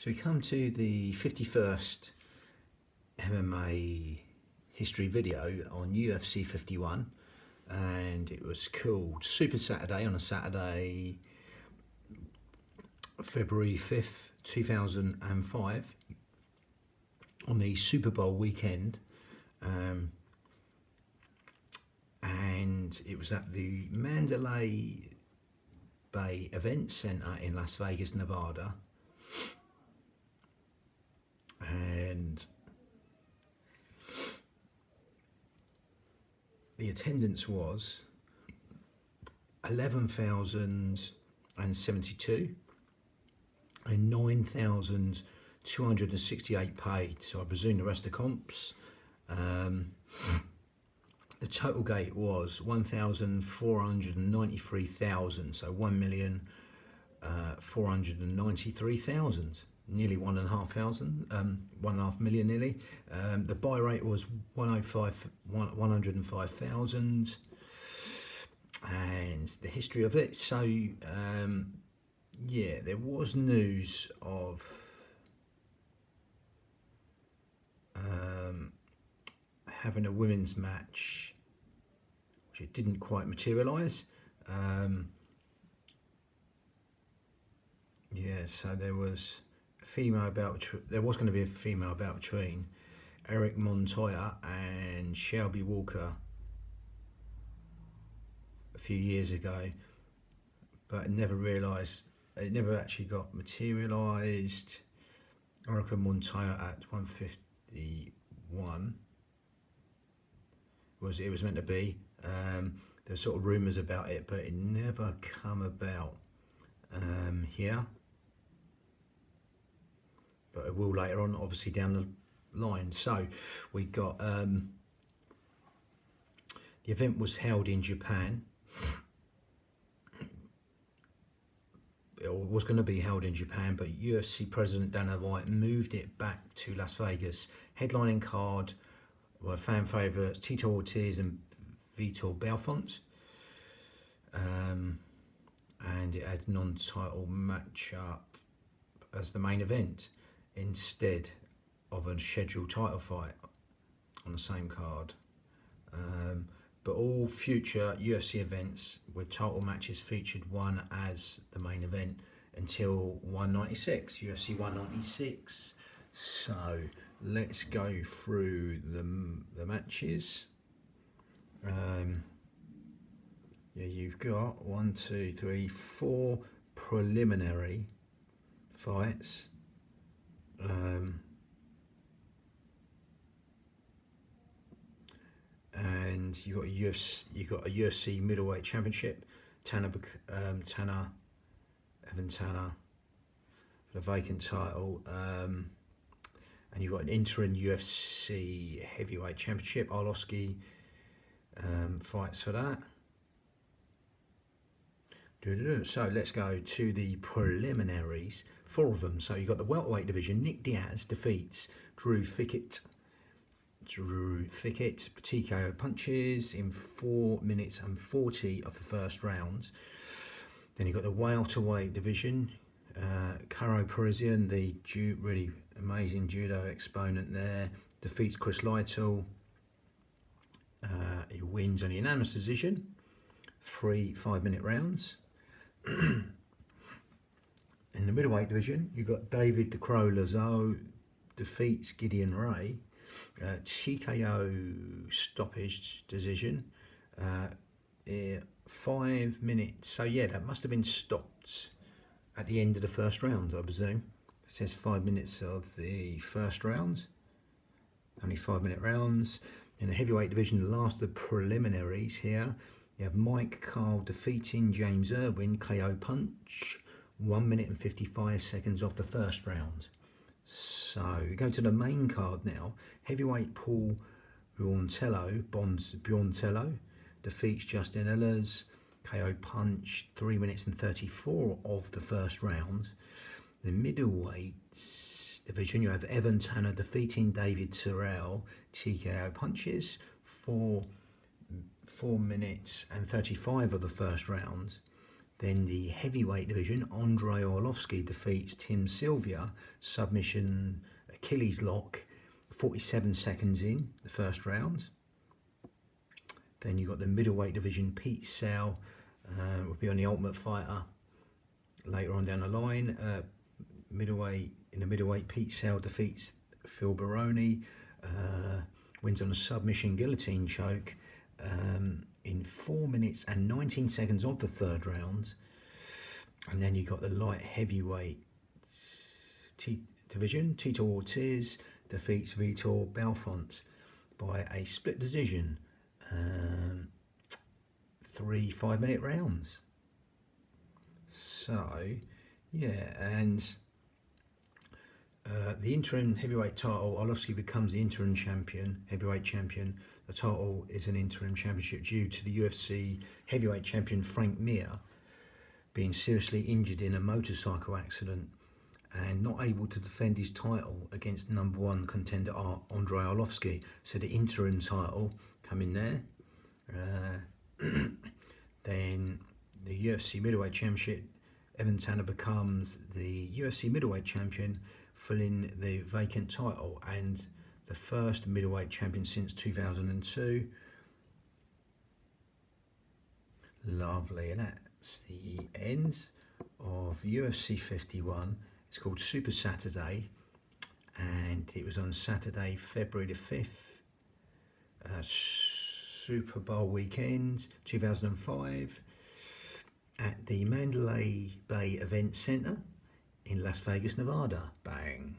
So we come to the 51st MMA history video on UFC 51, and it was called Super Saturday on a Saturday, February 5th, 2005, on the Super Bowl weekend. And it was at the Mandalay Bay Event Center in Las Vegas, Nevada. And the attendance was 11,072 and 9,268 paid. So I presume the rest of the comps. The total gate was 1,493,000, so 1,493,000. Nearly 1.5 million nearly. The buy rate was 105,000, and the history of it. So yeah, there was news of having a women's match, which it didn't quite materialise. Yeah, so there was there was going to be a female bout between Eric Montoya and Shelby Walker a few years ago, but it never actually got materialised. Eric Montoya at 151 it was meant to be. There were sort of rumours about it, but it never come about here. But it will later on, obviously down the line. So we got the event was held in Japan. It was going to be held in Japan, but UFC President Dana White moved it back to Las Vegas. Headlining card were fan favourites Tito Ortiz and Vitor Belfont. And it had non-title matchup as the main event, instead of a scheduled title fight on the same card. But all future UFC events with title matches featured one as the main event until 196, UFC 196. So let's go through the matches. Yeah, you've got 4 preliminary fights. And you got a UFC middleweight championship, Evan Tanner for the vacant title, and you've got an interim UFC heavyweight championship. Arlovsky fights for that. So let's go to the preliminaries, 4 of them. So you've got the welterweight division. Nick Diaz defeats Drew Fickett, TKO punches in 4 minutes and 40 of the first round. Then you've got the welterweight division. Karo Parisian, the really amazing judo exponent there, defeats Chris Lytle. He wins on a unanimous decision, 3 5-minute rounds. In the middleweight division, you've got David the Crow Lazo defeats Gideon Ray. TKO stoppage decision, 5 minutes. So yeah, that must have been stopped at the end of the first round, I presume. It says 5 minutes of the first round, only 5-minute rounds. In the heavyweight division, the last of the preliminaries here, you have Mike Carl defeating James Irwin, KO punch, 1 minute and 55 seconds of the first round. So we go to the main card now. Heavyweight Paul Buontello defeats Justin Ehlers, KO punch, 3 minutes and 34 of the first round. The middleweight division, you have Evan Tanner defeating David Terrell, TKO punches, 4 minutes and 35 of the first round. Then the heavyweight division, Andrei Arlovski defeats Tim Sylvia, submission Achilles lock, 47 seconds in the first round. Then you've got the middleweight division, Pete Sell will be on the Ultimate Fighter later on down the line. In the middleweight, Pete Sell defeats Phil Baroni, wins on a submission guillotine choke in 4 minutes and 19 seconds of the third round. And then you got the light heavyweight division, Tito Ortiz defeats Vitor Belfont by a split decision, 3 5-minute rounds. So yeah, and the interim heavyweight title, Arlovski becomes the interim heavyweight champion. The title is an interim championship due to the UFC heavyweight champion Frank Mir being seriously injured in a motorcycle accident and not able to defend his title against #1 contender Andrei Arlovski. So the interim title come in there. Then the UFC middleweight championship, Evan Tanner becomes the UFC middleweight champion, filling the vacant title, and the first middleweight champion since 2002. Lovely, and that's the end of UFC 51. It's called Super Saturday, and it was on Saturday, February the 5th, Super Bowl weekend 2005, at the Mandalay Bay Event Center in Las Vegas, Nevada. Bang.